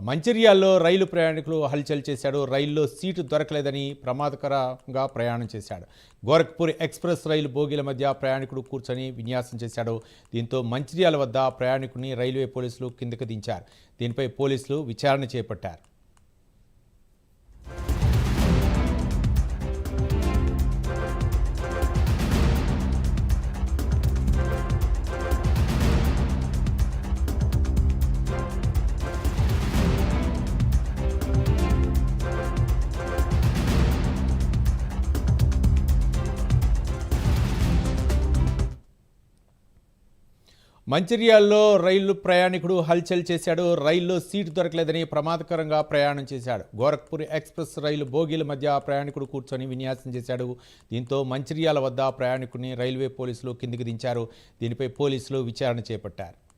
మంచిర్యాలలో రైలు ప్రయాణికులు హల్చల్ చేశాడు. రైల్లో సీటు దొరకలేదని ప్రమాదకరంగా ప్రయాణం చేశాడు. గోరఖ్పూర్ ఎక్స్ప్రెస్ రైలు బోగీల మధ్య ప్రయాణికుడు కూర్చొని విన్యాసం చేశాడు. దీంతో మంచిర్యాల వద్ద ప్రయాణికుడిని రైల్వే పోలీసులు కిందకు దించారు. దీనిపై పోలీసులు విచారణ చేపట్టారు. మంచిర్యాలలో రైలు ప్రయాణికుడు హల్చల్ చేశాడు. రైల్లో సీటు దొరకలేదని ప్రమాదకరంగా ప్రయాణం చేశాడు. గోరఖ్పూర్ ఎక్స్ప్రెస్ రైలు బోగీల మధ్య ప్రయాణికుడు కూర్చొని విన్యాసం చేశాడు. దీంతో మంచిర్యాల వద్ద ప్రయాణికుడిని రైల్వే పోలీసులు కిందికి దించారు. దీనిపై పోలీసులు విచారణ చేపట్టారు.